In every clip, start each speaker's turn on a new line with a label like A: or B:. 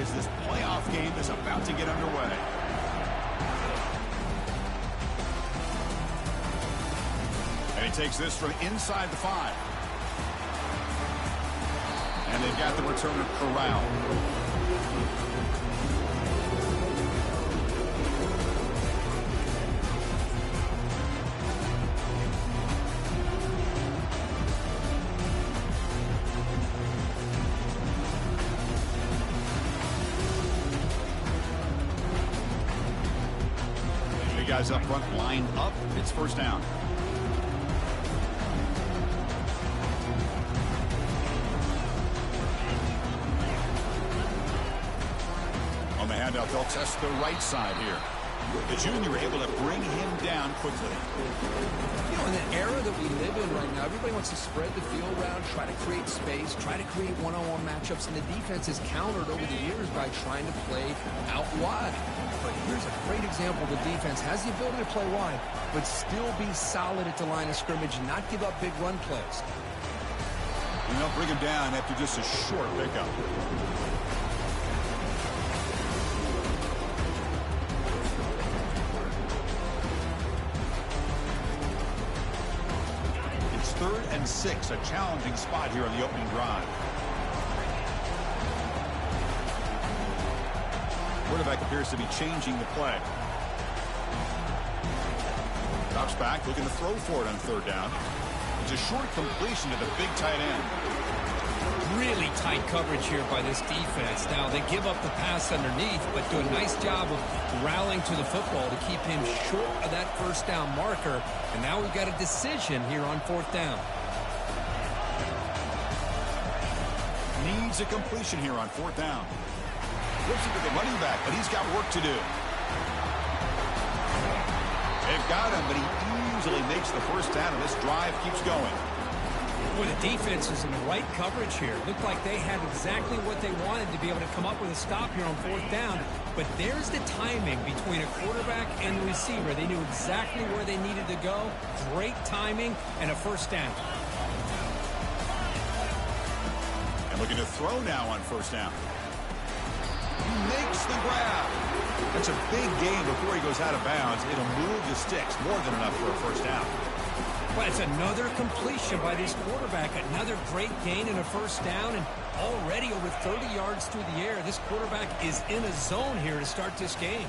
A: as this playoff game is about to get underway. And he takes this from inside the 5. And they've got the returner corralled. Guys up front lined up. It's first down. On the handout, they'll test the right side here. The junior able to bring him down quickly.
B: You know, in the era that we live in right now, everybody wants to spread the field around, try to create space, try to create one-on-one matchups, and the defense has countered over the years by trying to play out wide. But here's a great example. The defense has the ability to play wide, but still be solid at the line of scrimmage and not give up big run plays.
A: And they'll bring him down after just a short pickup. It's 3rd and 6, a challenging spot here on the opening drive. Quarterback appears to be changing the play. Drops back, looking to throw for it on 3rd down. It's a short completion to the big tight end.
C: Really tight coverage here by this defense. Now, they give up the pass underneath, but do a nice job of rallying to the football to keep him short of that first down marker. And now we've got a decision here on 4th down.
A: Needs a completion here on 4th down. Looks into the running back, but he's got work to do. They've got him, but he easily makes the first down, and this drive keeps going.
C: Well, the defense is in the right coverage here. Looked like they had exactly what they wanted to be able to come up with a stop here on 4th down. But there's the timing between a quarterback and the receiver. They knew exactly where they needed to go. Great timing and a first down.
A: And looking to throw now on 1st down. He makes the grab. That's a big gain before he goes out of bounds. It'll move the sticks, more than enough for a first down.
C: Well, it's another completion by this quarterback. Another great gain and a first down, and already over 30 yards through the air. This quarterback is in a zone here to start this game.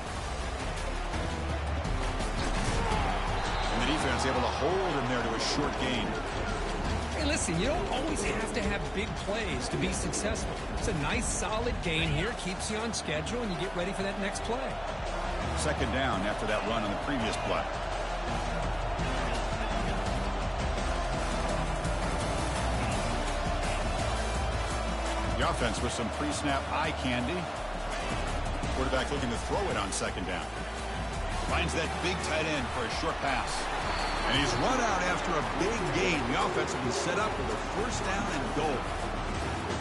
A: And the defense able to hold him there to a short gain.
C: Hey, listen, you don't always have to have big plays to be successful. It's a nice, solid gain here. Keeps you on schedule, and you get ready for that next play.
A: 2nd down after that run on the previous play. The offense with some pre-snap eye candy. Quarterback looking to throw it on 2nd down. Finds that big tight end for a short pass. And he's run out after a big gain. The offense will be set up with a first down and goal.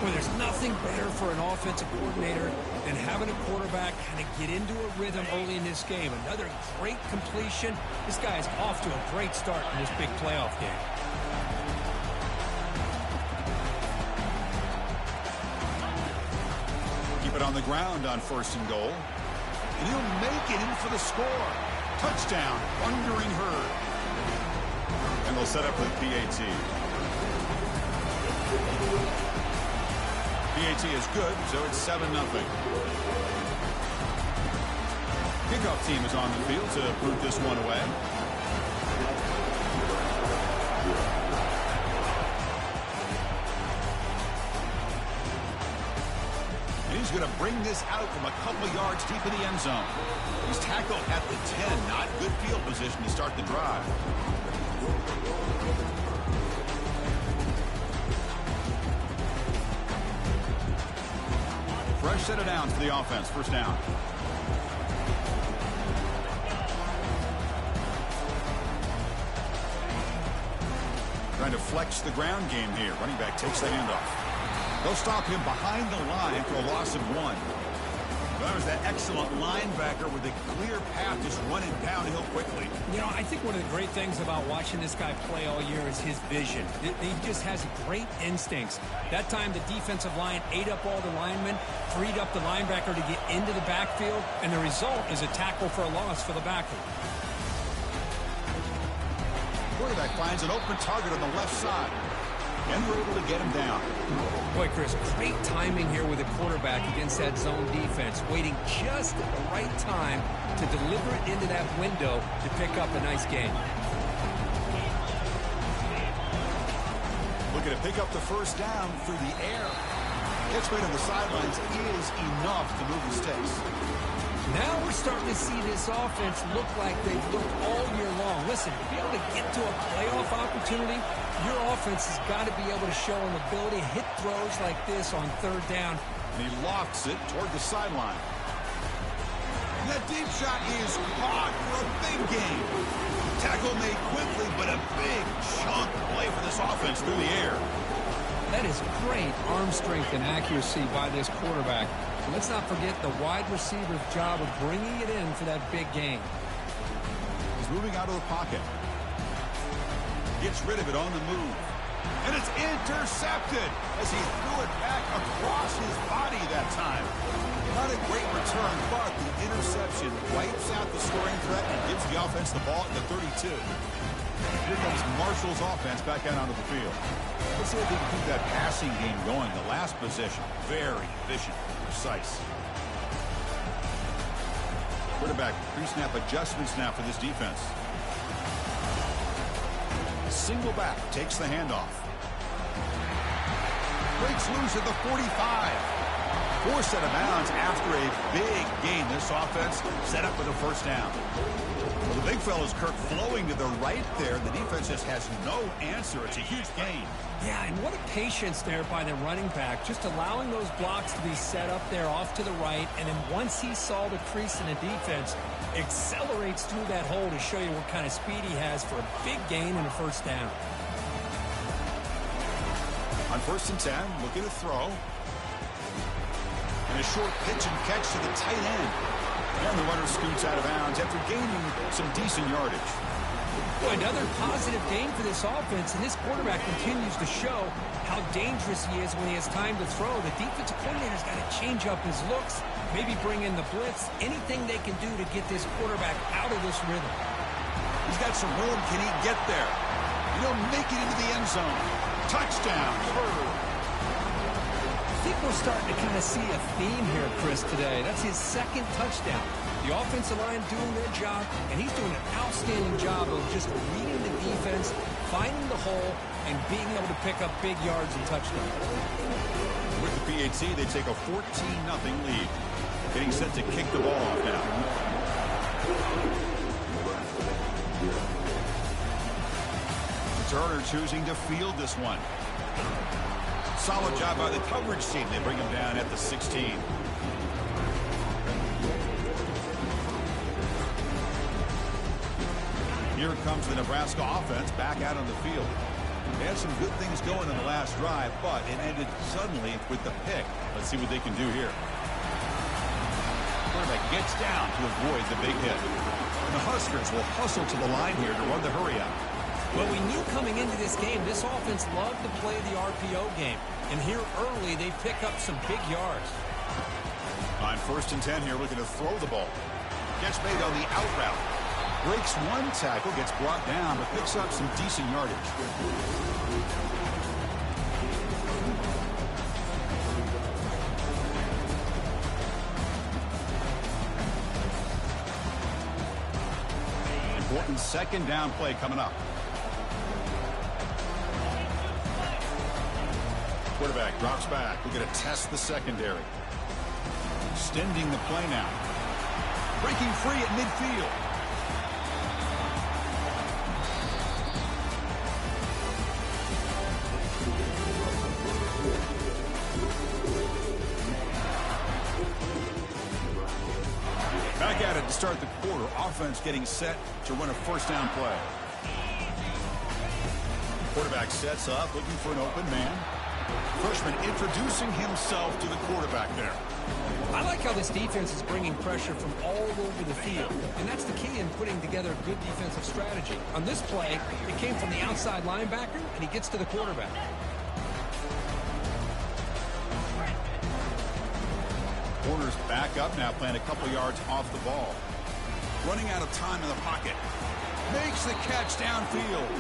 C: Well, there's nothing better for an offensive coordinator than having a quarterback kind of get into a rhythm early in this game. Another great completion. This guy is off to a great start in this big playoff game.
A: Keep it on the ground on 1st and goal. And he'll make it in for the score. Touchdown, Wandering Herd. And they'll set up with PAT. PAT is good, so it's 7-0. Kickoff team is on the field to put this one away. And he's going to bring this out from a couple yards deep in the end zone. He's tackled at the 10. Not good field position to start the drive. Fresh set of downs for the offense. First down. Trying to flex the ground game here. Running back takes the handoff. They'll stop him behind the line for a loss of 1. That was that excellent linebacker with a clear path just running downhill quickly.
C: You know, I think one of the great things about watching this guy play all year is his vision. He just has great instincts. That time, the defensive line ate up all the linemen, freed up the linebacker to get into the backfield, and the result is a tackle for a loss for the backer.
A: Quarterback finds an open target on the left side. And we're able to get him down.
C: Boy, Chris, great timing here with the quarterback against that zone defense, waiting just at the right time to deliver it into that window to pick up a nice gain.
A: Looking to pick up the first down through the air. Gets right on the sidelines is enough to move the sticks.
C: Now we're starting to see this offense look like they've looked all year long. Listen, to be able to get to a playoff opportunity, your offense has got to be able to show an ability to hit throws like this on third down.
A: And he lofts it toward the sideline. And that deep shot is caught for a big gain. Tackle made quickly, but a big chunk play for this offense through the air.
C: That is great arm strength and accuracy by this quarterback. Let's not forget the wide receiver's job of bringing it in for that big gain.
A: He's moving out of the pocket. Gets rid of it on the move. And it's intercepted as he threw it back across his body that time. Not a great return, but the interception wipes out the scoring threat and gives the offense the ball at the 32. Here comes Marshall's offense back out onto the field. Let's see if they can keep that passing game going. The last possession, very efficient, precise. Quarterback pre-snap adjustments now for this defense. Single back takes the handoff. Breaks loose at the 45. Forced out of bounds after a big gain. This offense set up with a first down. Well, the big fella's Kirk flowing to the right there. The defense just has no answer. It's a huge gain.
C: Yeah, and what a patience there by the running back, just allowing those blocks to be set up there off to the right, and then once he saw the crease in the defense, accelerates through that hole to show you what kind of speed he has for a big gain and a first down.
A: On 1st and 10, looking to throw. And a short pitch and catch to the tight end. And the runner scoots out of bounds after gaining some decent yardage.
C: Boy, another positive gain for this offense, and this quarterback continues to show how dangerous he is when he has time to throw. The defensive coordinator's got to change up his looks, maybe bring in the blitz, anything they can do to get this quarterback out of this rhythm.
A: He's got some room. Can he get there? He'll make it into the end zone. Touchdown.
C: I think we're starting to kind of see a theme here, Chris, today. That's his second touchdown. The offensive line doing their job, and he's doing an outstanding job of just reading the defense, finding the hole, and being able to pick up big yards and touchdowns.
A: With the PAT, they take a 14-0 lead. Getting set to kick the ball off now. Turner choosing to field this one. Solid job by the coverage team. They bring him down at the 16. Here comes the Nebraska offense back out on the field. They had some good things going in the last drive, but it ended suddenly with the pick. Let's see what they can do here. Quarterback gets down to avoid the big hit. And the Huskers will hustle to the line here to run the hurry out.
C: Well, we knew coming into this game, this offense loved to play the RPO game. And here early, they pick up some big yards.
A: On 1st and 10 here, looking to throw the ball. Gets made on the out route. Breaks one tackle, gets brought down, but picks up some decent yardage. Important second down play coming up. Quarterback drops back. We're going to test the secondary. Extending the play now. Breaking free at midfield. Back at it to start the quarter. Offense getting set to run a first down play. Quarterback sets up, looking for an open man. Freshman introducing himself to the quarterback there.
C: I like how this defense is bringing pressure from all over the field, and that's the key in putting together a good defensive strategy. On this play, it came from the outside linebacker, and he gets to the quarterback.
A: Corners back up now, playing a couple yards off the ball. Running out of time in the pocket. Makes the catch downfield.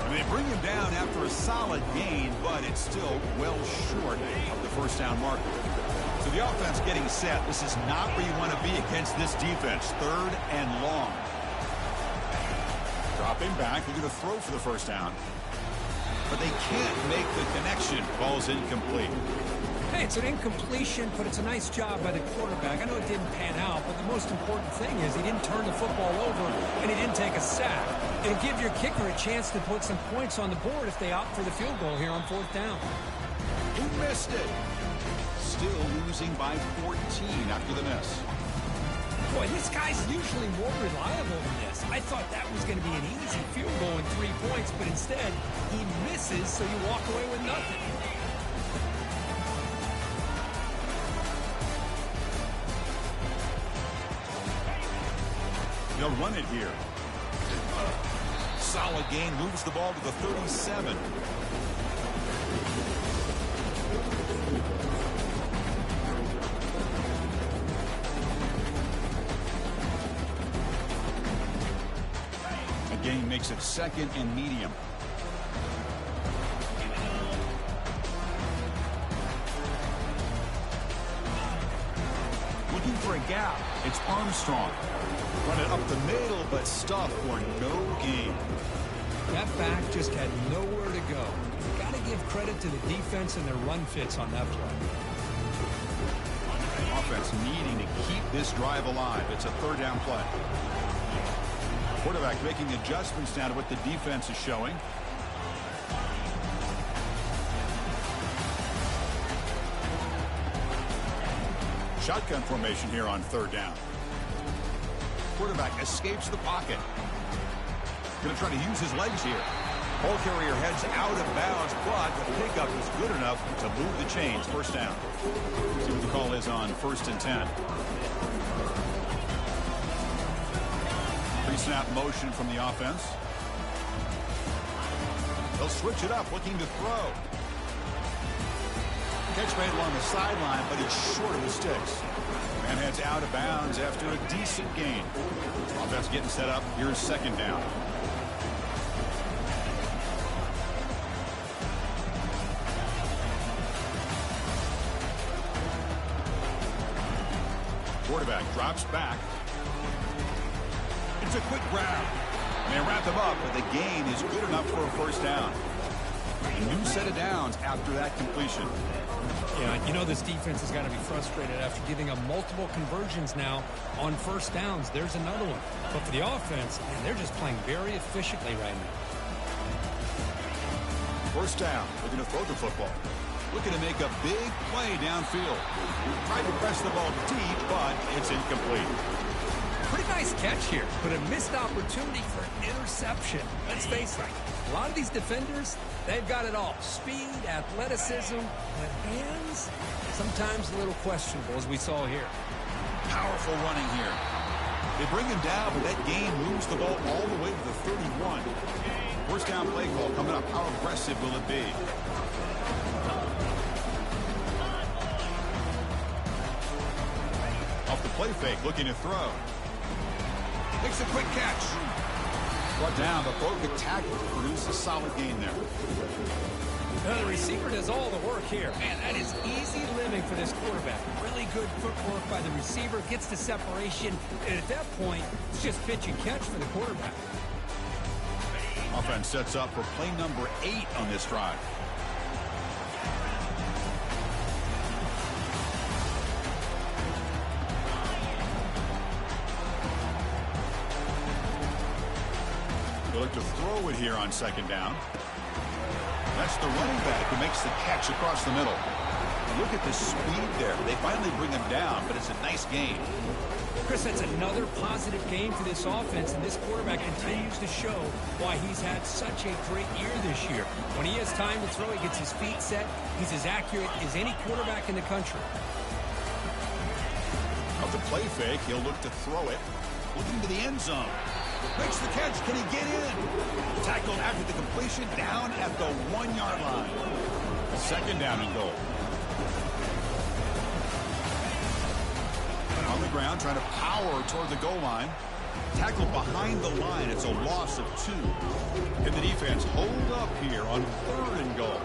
A: And they bring him down after a solid gain, but it's still well short of the first down marker. So the offense getting set. This is not where you want to be against this defense. 3rd and long. Dropping back, looking to throw for the first down. But they can't make the connection. Ball's incomplete.
C: Hey, it's an incompletion, but it's a nice job by the quarterback. I know it didn't pan out, but the most important thing is he didn't turn the football over and he didn't take a sack. It'll give your kicker a chance to put some points on the board if they opt for the field goal here on 4th down.
A: Who missed it? Still losing by 14 after the miss.
C: Boy, this guy's usually more reliable than this. I thought that was going to be an easy field goal and 3 points, but instead he misses, so you walk away with nothing.
A: They'll run it here. Solid gain, moves the ball to the 37. A gain makes it 2nd and medium. Looking for a gap. It's Armstrong. Run it up the middle, but stuffed for no gain.
C: That back just had nowhere to go. Got to give credit to the defense and their run fits on that play.
A: Offense needing to keep this drive alive. It's a 3rd down play. Quarterback making adjustments now to what the defense is showing. Shotgun formation here on 3rd down. Quarterback escapes the pocket. Going to try to use his legs here. Ball carrier heads out of bounds, but the pickup is good enough to move the chains. 1st down. See what the call is on 1st and 10. Pre-snap motion from the offense. They'll switch it up, looking to throw. Catch made along the sideline, but he's short of the sticks. And heads out of bounds after a decent gain. Offense getting set up. Here's 2nd down. Quarterback drops back. It's a quick grab. And they wrap him up, but the gain is good enough for a 1st down. A new set of downs after that completion.
C: Yeah, you know this defense has got to be frustrated after giving up multiple conversions now on 1st downs. There's another one. But for the offense, man, they're just playing very efficiently right now.
A: 1st down, looking to throw the football. Looking to make a big play downfield. Tried to press the ball deep, but it's incomplete.
C: Pretty nice catch here, but a missed opportunity for an interception. Let's face it, a lot of these defenders, they've got it all. Speed, athleticism, but hands, sometimes a little questionable, as we saw here.
A: Powerful running here. They bring him down, but that gain moves the ball all the way to the 31. 1st down play call coming up. How aggressive will it be? Off the play fake, looking to throw. Makes a quick catch. Brought down, but broke a tackle to produce a solid gain there.
C: Now the receiver does all the work here. Man, that is easy living for this quarterback. Really good footwork by the receiver, gets the separation, and at that point, it's just pitch and catch for the quarterback.
A: Offense sets up for play number 8 on this drive. They look to throw it here on 2nd down. That's the running back who makes the catch across the middle. Look at the speed there. They finally bring him down, but it's a nice gain.
C: Chris, that's another positive game for this offense, and this quarterback continues to show why he's had such a great year this year. When he has time to throw, he gets his feet set. He's as accurate as any quarterback in the country.
A: play fake. He'll look to throw it. Looking to the end zone. Makes the catch. Can he get in? Tackled after the completion down at the 1-yard line. Second down and goal. On the ground, trying to power toward the goal line. Tackled behind the line. It's a loss of 2. And the defense hold up here on 3rd and goal.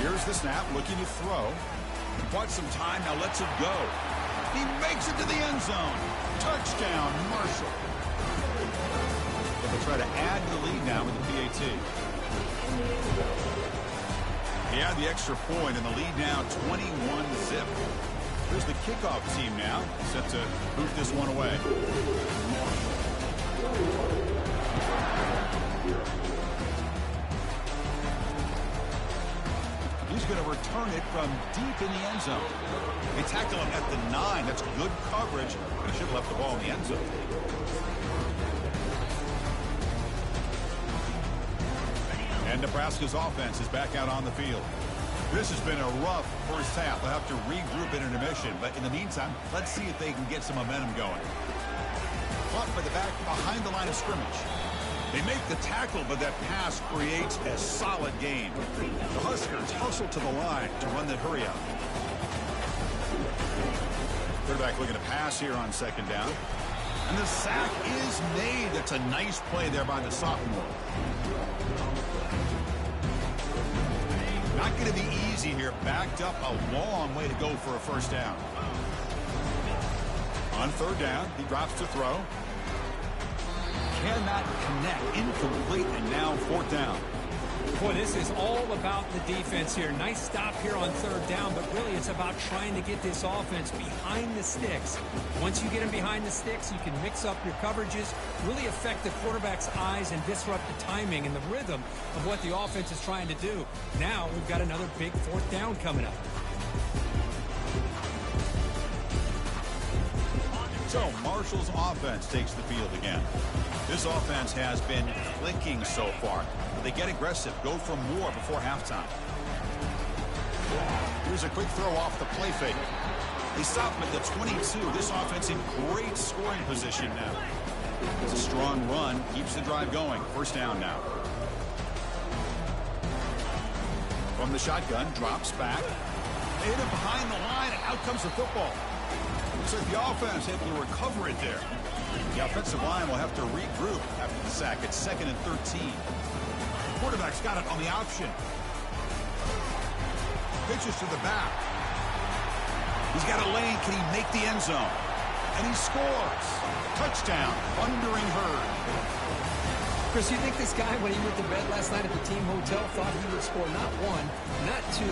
A: Here's the snap, looking to throw. Bought some time, now lets it go. He makes it to the end zone. Touchdown, Marshall. But they'll try to add to the lead now with the PAT. He had the extra point, and the lead now 21-zip. Here's the kickoff team now, set to boot this one away. He's going to return it from deep in the end zone. They tackle him at the 9. That's good coverage, but he should have left the ball in the end zone. And Nebraska's offense is back out on the field. This has been a rough first half. They'll have to regroup in intermission, but in the meantime, let's see if they can get some momentum going. Caught by the back behind the line of scrimmage. They make the tackle, but that pass creates a solid gain. The Huskers hustle to the line to run the hurry out. Quarterback looking to pass here on second down. And the sack is made. That's a nice play there by the sophomore. Not going to be easy here. Backed up a long way to go for a first down. On third down, he drops to throw. Cannot connect. Incomplete, and now fourth down.
C: Boy, this is all about the defense here. Nice stop here on third down, but really it's about trying to get this offense behind the sticks. Once you get them behind the sticks, you can mix up your coverages, really affect the quarterback's eyes and disrupt the timing and the rhythm of what the offense is trying to do. Now we've got another big fourth down coming up.
A: So Marshall's offense takes the field again. This offense has been clicking so far. They get aggressive, go for more before halftime. Here's a quick throw off the play fake. They stop him at the 22. This offense in great scoring position now. It's a strong run, keeps the drive going. First down now. From the shotgun, drops back. Hit it behind the line, and out comes the football. Looks like the offense able to recover it there. The offensive line will have to regroup after the sack. It's 2nd and 13. Quarterback's got it on the option. Pitches to the back. He's got a lane. Can he make the end zone? And he scores. Touchdown. Thundering Herd.
B: Chris, you think this guy, when he went to bed last night at the team hotel, thought he would score not 1, not 2,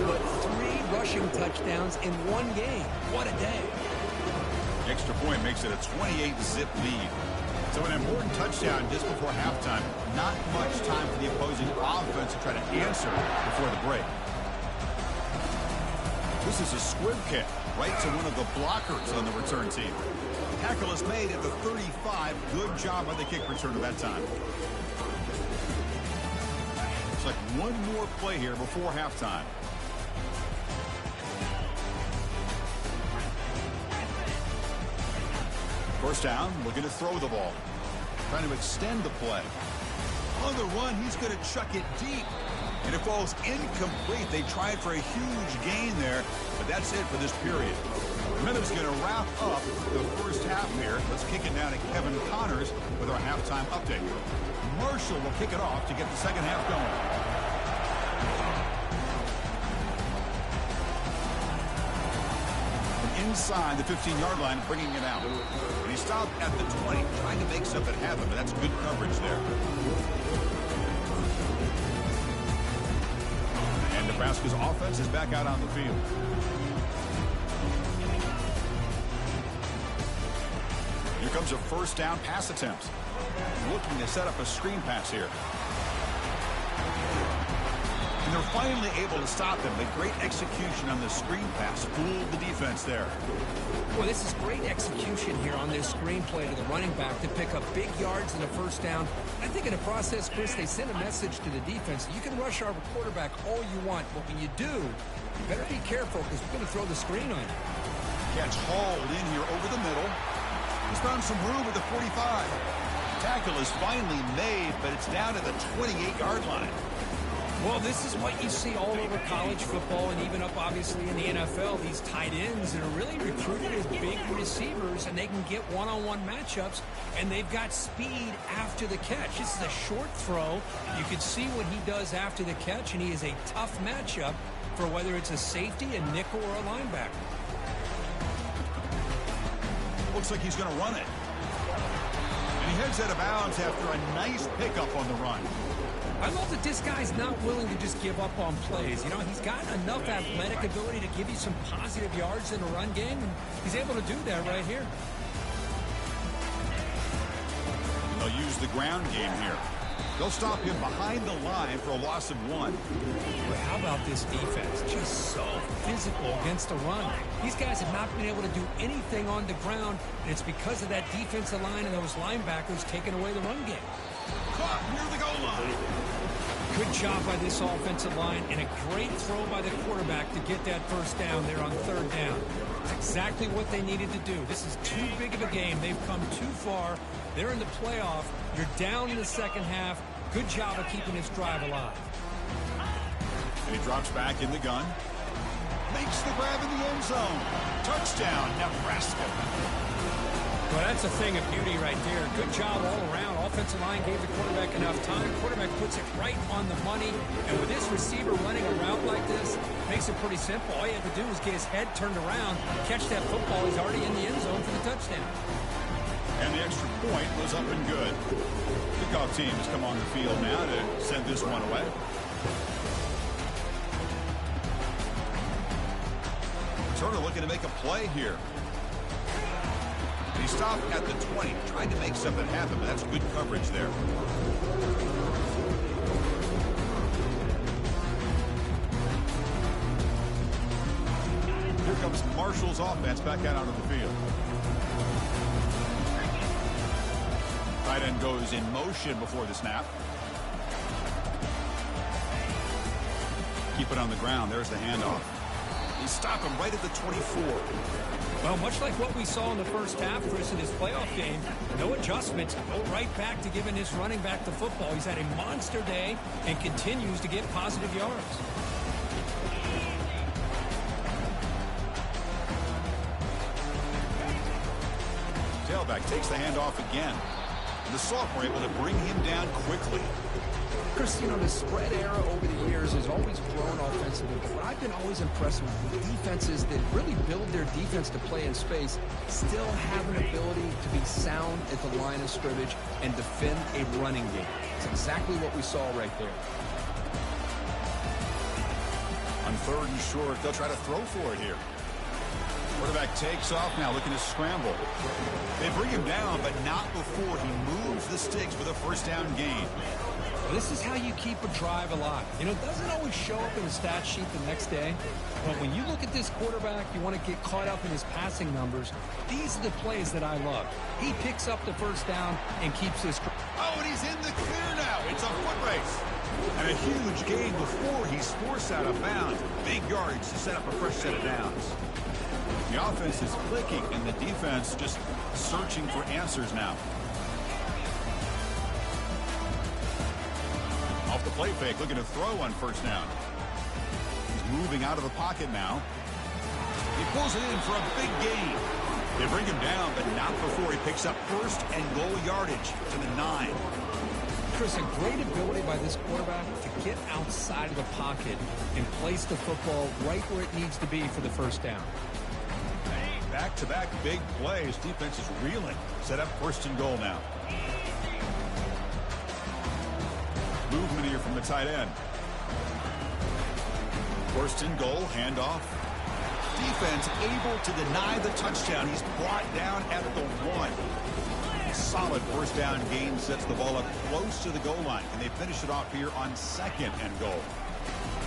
B: but 3 rushing touchdowns in one game? What a day.
A: The extra point makes it a 28-zip lead. So an important touchdown just before halftime. Not much time for the opposing offense to try to answer before the break. This is a squib kick right to one of the blockers on the return team. Tackle is made at the 35. Good job by the kick returner that time. Looks like one more play here before halftime. First down, looking to throw the ball. Trying to extend the play. On the run, he's going to chuck it deep. And it falls incomplete. They tried for a huge gain there, but that's it for this period. Minutes going to wrap up the first half here. Let's kick it down to Kevin Connors with our halftime update. Marshall will kick it off to get the second half going. From inside the 15-yard line, bringing it out. And he stopped at the 20, trying to make something happen, but that's good coverage there. And Nebraska's offense is back out on the field. Here comes a first down pass attempt. Looking to set up a screen pass here. And they're finally able to stop him. The great execution on the screen pass fooled the defense there.
B: Well, this is great execution here on this screen play to the running back to pick up big yards and a first down. I think in the process, Chris, they sent a message to the defense. You can rush our quarterback all you want, but when you do, you better be careful because we're going to throw the screen on you.
A: Catch hauled in here over the middle. He's found some room at the 45. Tackle is finally made, but it's down at the 28-yard line.
C: Well, this is what you see all over college football and even up, obviously, in the NFL. These tight ends that are really recruited as big receivers, and they can get one-on-one matchups, and they've got speed after the catch. This is a short throw. You can see what he does after the catch, and he is a tough matchup for whether it's a safety, a nickel, or a linebacker.
A: Looks like he's going to run it. And he heads out of bounds after a nice pickup on the run.
C: I love that this guy's not willing to just give up on plays. You know, he's got enough athletic ability to give you some positive yards in a run game, and he's able to do that right here.
A: And they'll use the ground game here. They'll stop him behind the line for a loss of 1.
C: But how about this defense? Just so physical against the run. These guys have not been able to do anything on the ground, and it's because of that defensive line and those linebackers taking away the run game.
A: Caught near the goal line.
C: Good job by this offensive line, and a great throw by the quarterback to get that first down there on 3rd down. It's exactly what they needed to do. This is too big of a game. They've come too far. They're in the playoff. You're down in the second half. Good job of keeping this drive alive.
A: And he drops back in the gun. Makes the grab in the end zone. Touchdown, Nebraska.
C: Well, that's a thing of beauty right there. Good job all around. Offensive line gave the quarterback enough time. Quarterback puts it right on the money. And with this receiver running a route like this, makes it pretty simple. All you have to do is get his head turned around, catch that football. He's already in the end zone for the touchdown.
A: And the extra point was up and good. Kickoff team has come on the field now to send this one away. Turner looking to make a play here. He stopped at the 20, trying to make something happen, but that's good coverage there. Here comes Marshall's offense back out onto the field. Tight end goes in motion before the snap. Keep it on the ground. There's the handoff. He stopped him right at the 24.
C: Well, much like what we saw in the first half, Chris, in his playoff game, no adjustments. Go right back to giving his running back the football. He's had a monster day and continues to get positive yards.
A: Tailback takes the handoff again. The sophomore able to bring him down quickly.
B: Chris, you know, the spread era over the years has always grown offensively, but what I've been always impressed with defenses that really build their defense to play in space still have an ability to be sound at the line of scrimmage and defend a running game. It's exactly what we saw right there.
A: On 3rd and short, they'll try to throw for it here. Quarterback takes off now, looking to scramble. They bring him down, but not before he moves the sticks for the first down gain.
C: Well, this is how you keep a drive alive. You know, it doesn't always show up in the stat sheet the next day, but when you look at this quarterback, you want to get caught up in his passing numbers. These are the plays that I love. He picks up the first down and keeps this.
A: Oh, and he's in the clear now. It's a foot race. And a huge gain before he's forced out of bounds. Big yards to set up a fresh set of downs. The offense is clicking, and the defense just searching for answers now. Off the play fake, looking to throw on first down. He's moving out of the pocket now. He pulls it in for a big gain. They bring him down, but not before he picks up first and goal yardage to the 9.
C: Chris, a great ability by this quarterback to get outside of the pocket and place the football right where it needs to be for the first down.
A: Back-to-back big plays. Defense is reeling. Set up first and goal now. Movement here from the tight end. First and goal, handoff. Defense able to deny the touchdown. He's brought down at the 1. Solid first down gain sets the ball up close to the goal line. And they finish it off here on 2nd and goal.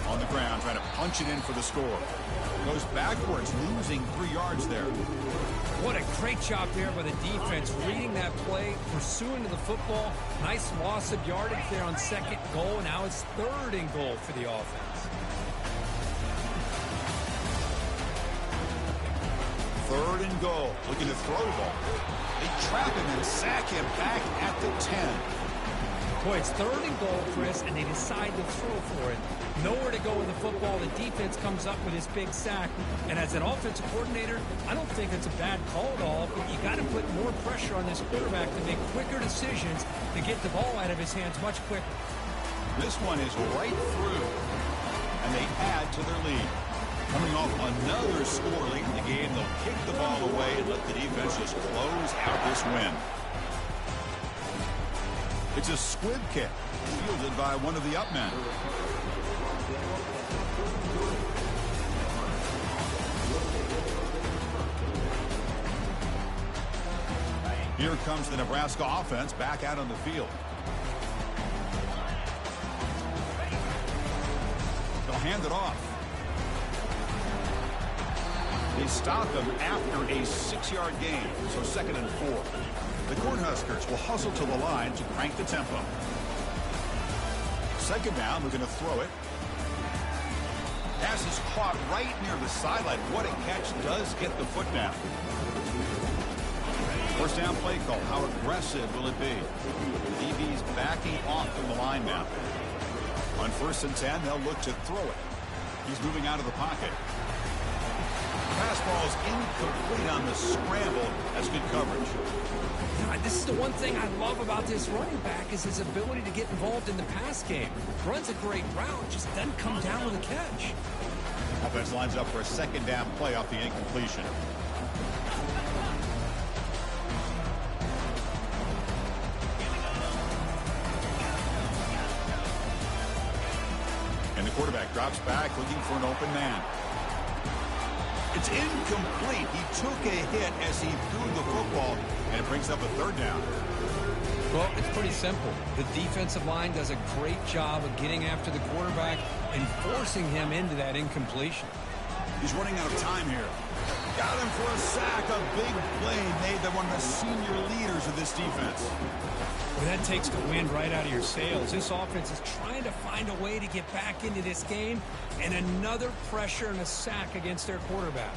A: On the ground, trying to punch it in for the score. Goes backwards, losing 3 yards there.
C: What a great job there by the defense, reading that play, pursuing to the football. Nice loss of yardage there on second goal. Now it's 3rd and goal for the offense.
A: 3rd and goal. Looking to throw the ball. They trap him and sack him back at the 10.
C: Boy, it's 3rd and goal, Chris, and they decide to throw for it. Nowhere to go with the football. The defense comes up with this big sack. And as an offensive coordinator, I don't think it's a bad call at all, but you got to put more pressure on this quarterback to make quicker decisions to get the ball out of his hands much quicker.
A: This one is right through, and they add to their lead. Coming off another score late in the game, they'll kick the ball away and let the defense just close out this win. It's a squib kick, fielded by one of the up men. Here comes the Nebraska offense back out on the field. They'll hand it off. They stop him after a 6-yard gain, so 2nd and 4. The Cornhuskers will hustle to the line to crank the tempo. 2nd down, we're going to throw it. Pass is caught right near the sideline. What a catch, does get the foot down. 1st down play call. How aggressive will it be? The DB's backing off from the line now. On 1st and 10, they'll look to throw it. He's moving out of the pocket. Pass ball is incomplete on the scramble. That's good coverage.
C: This is the one thing I love about this running back is his ability to get involved in the pass game. Runs a great route, just doesn't come down with a catch.
A: Offense lines up for a 2nd down play off the incompletion. And the quarterback drops back looking for an open man. It's incomplete. He took a hit as he threw the football, and it brings up a 3rd down.
C: Well, it's pretty simple. The defensive line does a great job of getting after the quarterback and forcing him into that incompletion.
A: He's running out of time here. Got him for a sack. A big play made by one of the senior leaders of this defense.
C: Well, that takes the wind right out of your sails. This offense is trying to find a way to get back into this game, and another pressure and a sack against their quarterback.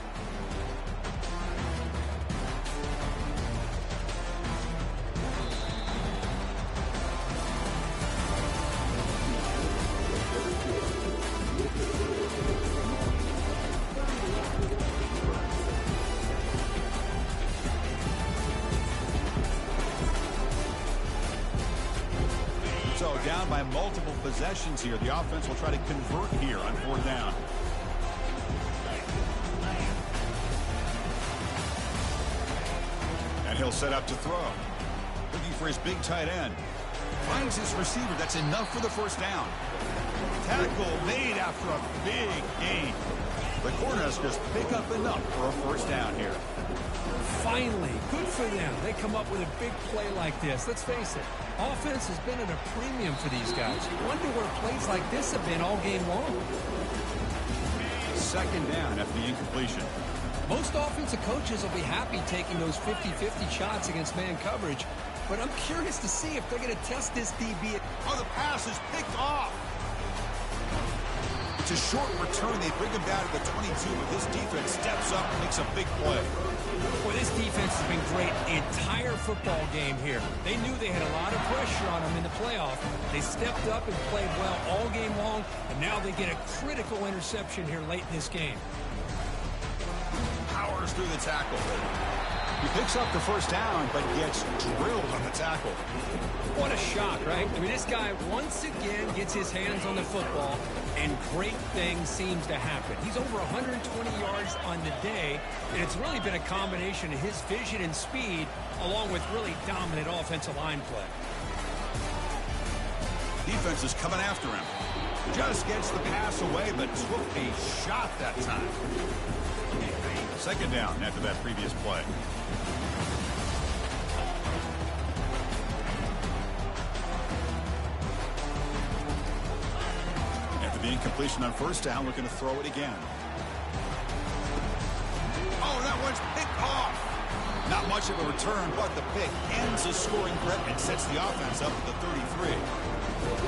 A: So down by multiple possessions here. The offense will try to convert here on 4th down. And he'll set up to throw. Looking for his big tight end. Finds his receiver. That's enough for the 1st down. Tackle made after a big gain. The Cornhuskers pick up enough for a 1st down here.
C: Finally, good for them. They come up with a big play like this. Let's face it, offense has been at a premium for these guys. Wonder where plays like this have been all game long.
A: 2nd down after the incompletion.
C: Most offensive coaches will be happy taking those 50-50 shots against man coverage, but I'm curious to see if they're going to test this DB.
A: Oh, the pass is picked off. It's a short return. They bring him down to the 22, but this defense steps up and makes a big play.
C: Boy, this defense has been great the entire football game here. They knew they had a lot of pressure on them in the playoff. They stepped up and played well all game long, and now they get a critical interception here late in this game.
A: Powers through the tackle. He picks up the 1st down, but gets drilled on the tackle.
C: What a shock, right? I mean, this guy once again gets his hands on the football, and great things seems to happen. He's over 120 yards on the day, and it's really been a combination of his vision and speed, along with really dominant offensive line play.
A: Defense is coming after him. Just gets the pass away, but took a shot that time. 2nd down after that previous play. The incompletion on first down, looking to throw it again. Oh, that one's picked off. Not much of a return, but the pick ends the scoring threat and sets the offense up at the 33.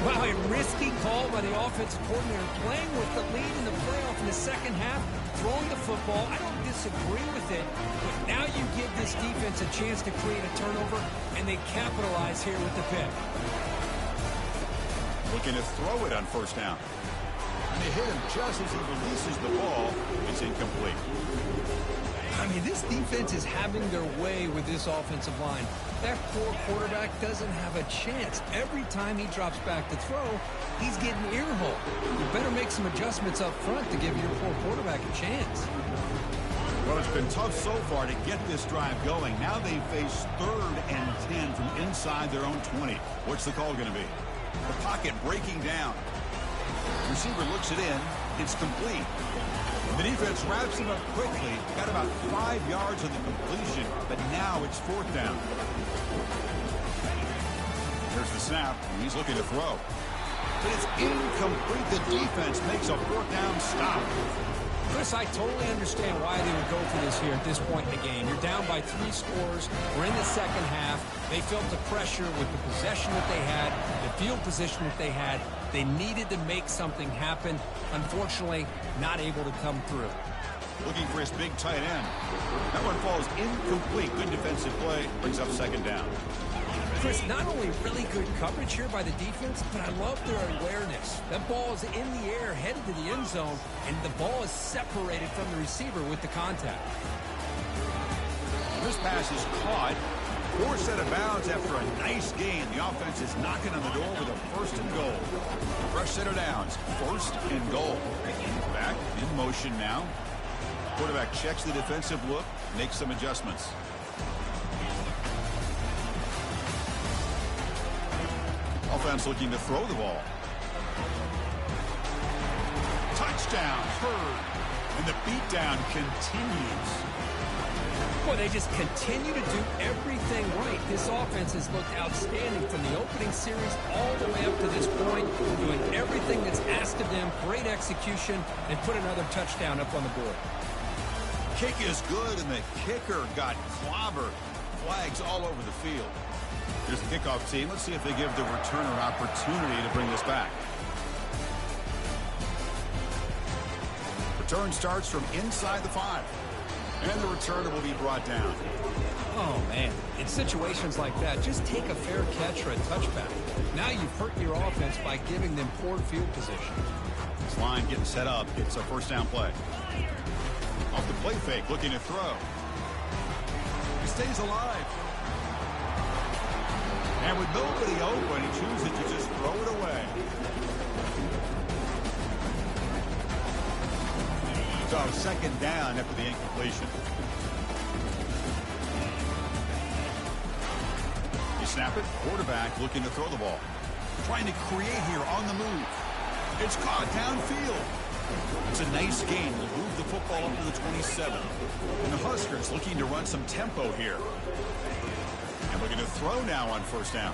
C: Wow, a risky call by the offensive coordinator, playing with the lead in the playoff in the second half, throwing the football. I don't disagree with it, but now you give this defense a chance to create a turnover, and they capitalize here with the pick.
A: Looking to throw it on first down. And they hit him just as he releases the ball. It's incomplete.
C: I mean, this defense is having their way with this offensive line. That poor quarterback doesn't have a chance. Every time he drops back to throw, he's getting earhole. You better make some adjustments up front to give your poor quarterback a chance.
A: Well, it's been tough so far to get this drive going. Now they face 3rd and 10 from inside their own 20. What's the call going to be? The pocket breaking down. Receiver looks it in. It's complete. The defense wraps him up quickly. Got about 5 yards on the completion, but now it's 4th down. Here's the snap, and he's looking to throw. But it's incomplete. The defense makes a 4th down stop.
C: Chris, I totally understand why they would go for this here at this point in the game. You're down by 3 scores. We're in the second half. They felt the pressure with the possession that they had, the field position that they had. They needed to make something happen. Unfortunately, not able to come through.
A: Looking for his big tight end. That one falls incomplete. Good defensive play. Brings up 2nd down.
C: Chris, not only really good coverage here by the defense, but I love their awareness. That ball is in the air, headed to the end zone, and the ball is separated from the receiver with the contact.
A: This pass is caught. Poor set of bounds after a nice gain. The offense is knocking on the door with a 1st and goal. Fresh set of downs. 1st and goal. Back in motion now. Quarterback checks the defensive look, makes some adjustments. Offense looking to throw the ball. Touchdown, Hurd. And the beatdown continues.
C: Boy, they just continue to do everything right. This offense has looked outstanding from the opening series all the way up to this point, doing everything that's asked of them, great execution, and put another touchdown up on the board.
A: Kick is good, and the kicker got clobbered. Flags all over the field. Here's the kickoff team. Let's see if they give the returner an opportunity to bring this back. Return starts from inside the 5. And the returner will be brought down.
C: Oh, man. In situations like that, just take a fair catch or a touchback. Now you've hurt your offense by giving them poor field position.
A: This line getting set up. It's a 1st down play. Off the play fake, looking to throw. He stays alive. And with nobody open, he chooses to just throw it away. So 2nd down after the incompletion. You snap it. Quarterback looking to throw the ball. Trying to create here on the move. It's caught downfield. It's a nice gain. Will move the football up to the 27. And the Huskers looking to run some tempo here. And looking to throw now on 1st down.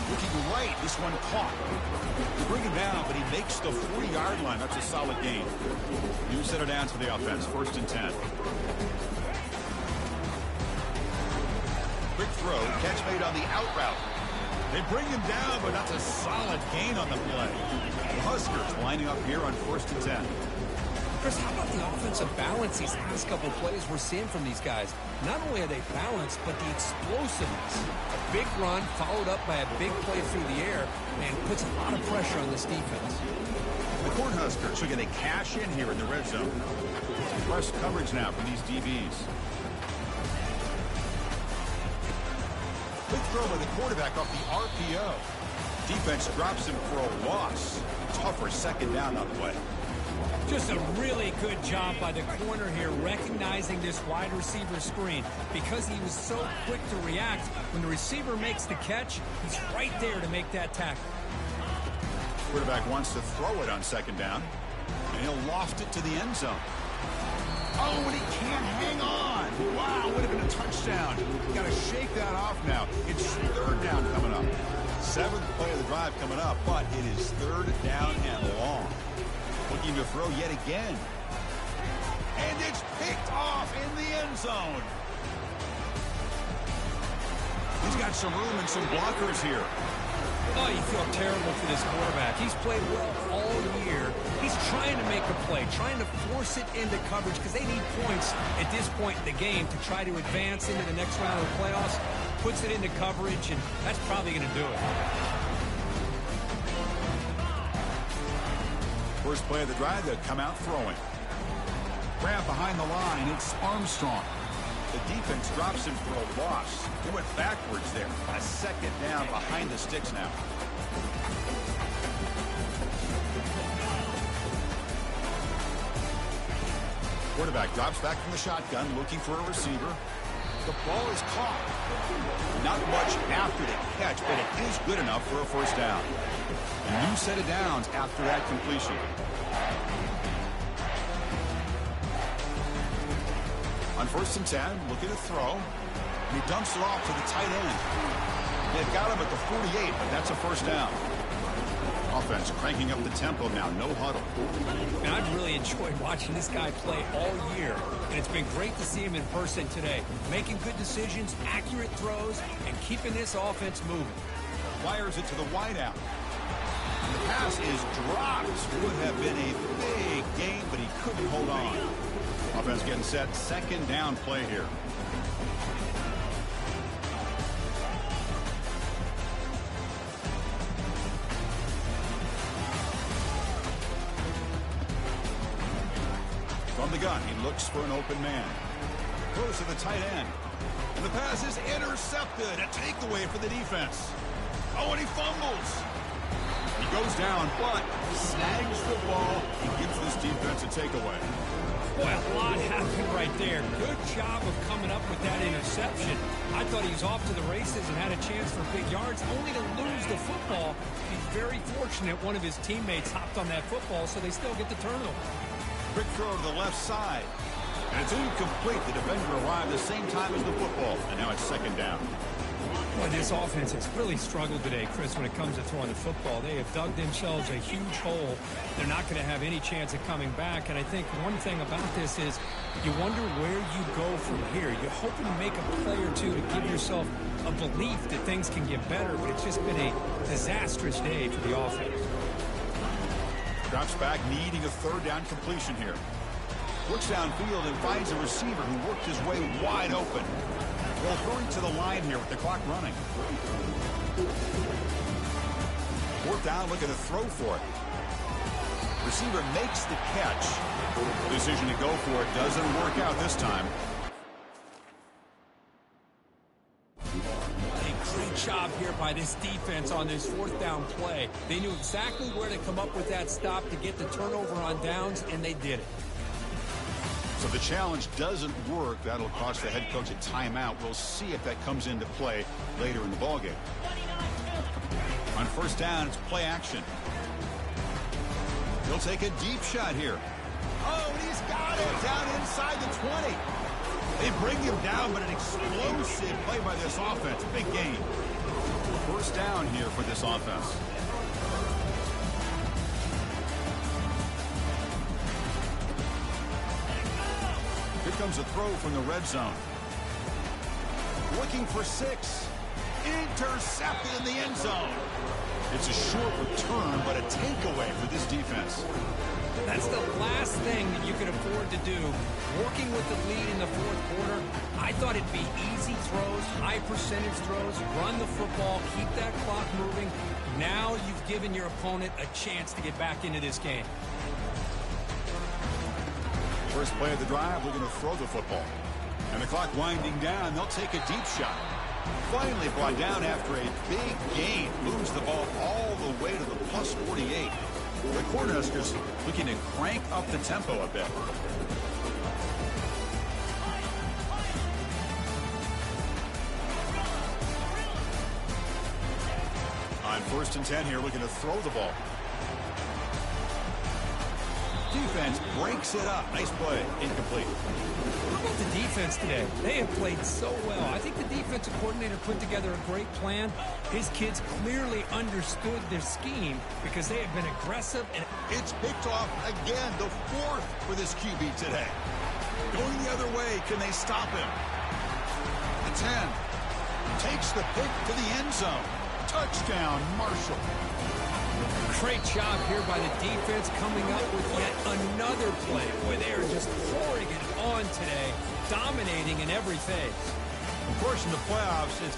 A: Looking right. This one caught. They bring him down, but he makes the 40-yard line. That's a solid gain. New set of downs for the offense. 1st and 10. Quick throw. Catch made on the out route. They bring him down, but that's a solid gain on the play. The Huskers lining up here on 1st and 10.
C: Chris, how about the offensive balance these last couple of plays we're seeing from these guys? Not only are they balanced, but the explosiveness. A big run followed up by a big play through the air, and puts a lot of pressure on this defense.
A: The Cornhuskers are going to cash in here in the red zone. Press coverage now from these DBs. Quick throw by the quarterback off the RPO. Defense drops him for a loss. Tougher 2nd down on the way.
C: Just a really good job by the corner here, recognizing this wide receiver screen. Because he was so quick to react, when the receiver makes the catch, he's right there to make that tackle.
A: Quarterback wants to throw it on 2nd down, and he'll loft it to the end zone. Oh, and he can't hang on. Wow, would have been a touchdown. Got to shake that off now. It's 3rd down coming up. 7th play of the drive coming up, but it is 3rd down and long. Looking to throw yet again. And it's picked off in the end zone. He's got some room and some blockers here.
C: Oh, you feel terrible for this quarterback. He's played well all year. He's trying to make a play, trying to force it into coverage because they need points at this point in the game to try to advance into the next round of the playoffs. Puts it into coverage, and that's probably going to do it.
A: First play of the drive, they'll come out throwing. Grab behind the line, it's Armstrong. The defense drops him for a loss. He went backwards there. A second down behind the sticks now. Quarterback drops back from the shotgun, looking for a receiver. The ball is caught. Not much after the catch, but it is good enough for a first down. A new set of downs after that completion. On 1st and 10, looking to throw. He dumps it off to the tight end. They've got him at the 48, but that's a first down. Offense cranking up the tempo now, no huddle.
C: And I've really enjoyed watching this guy play all year, and it's been great to see him in person today. Making good decisions, accurate throws, and keeping this offense moving.
A: Fires it to the wideout. The pass is dropped. Would have been a big game, but he couldn't hold on. Offense getting set. Second down play here. From the gun, he looks for an open man. Throws to the tight end. And the pass is intercepted. A takeaway for the defense. Oh, and he fumbles. He goes down, but snags the ball and gives this defense a takeaway.
C: Boy, a lot happened right there. Good job of coming up with that interception. I thought he was off to the races and had a chance for big yards, only to lose the football. He's very fortunate one of his teammates hopped on that football, so they still get the turnover.
A: Quick throw to the left side. And it's incomplete. The defender arrived the same time as the football. And now it's second down.
C: Boy, this offense has really struggled today, Chris, when it comes to throwing the football. They have dug themselves a huge hole. They're not going to have any chance of coming back. And I think one thing about this is you wonder where you go from here. You're hoping to make a play or two to give yourself a belief that things can get better, but it's just been a disastrous day for the offense.
A: Drops back, needing a third down completion here. Looks downfield and finds a receiver who worked his way wide open. Well, throwing to the line here with the clock running. Fourth down, looking to throw for it. Receiver makes the catch. Decision to go for it doesn't work out this time.
C: A great job here by this defense on this fourth down play. They knew exactly where to come up with that stop to get the turnover on downs, and they did it.
A: So the challenge doesn't work. That'll cost the head coach a timeout. We'll see if that comes into play later in the ballgame. On first down, it's play action. He'll take a deep shot here. Oh, and he's got it down inside the 20. They bring him down, but an explosive play by this offense. Big gain. First down here for this offense. Here comes a throw from the red zone. Looking for 6. Intercepted in the end zone. It's a short return, but a takeaway for this defense.
C: That's the last thing that you can afford to do. Working with the lead in the fourth quarter, I thought it'd be easy throws, high percentage throws, run the football, keep that clock moving. Now you've given your opponent a chance to get back into this game.
A: First play of the drive, we're going to throw the football. And the clock winding down, they'll take a deep shot. Finally brought down after a big gain. Moves the ball all the way to the plus 48. The Cornhuskers looking to crank up the tempo a bit. On 1st and 10 here, looking to throw the ball.
C: Do
A: defense breaks it up. Nice play. Incomplete.
C: How about the defense today? They have played so well. I think the defensive coordinator put together a great plan. His kids clearly understood their scheme because they have been aggressive. And
A: it's picked off again, the 4th for this QB today. Going the other way, can they stop him? The 10 takes the pick to the end zone. Touchdown, Marshall.
C: Great job here by the defense coming up with yet another play. Boy, they are just pouring it on today, dominating in every phase.
A: Of course, in the playoffs, it's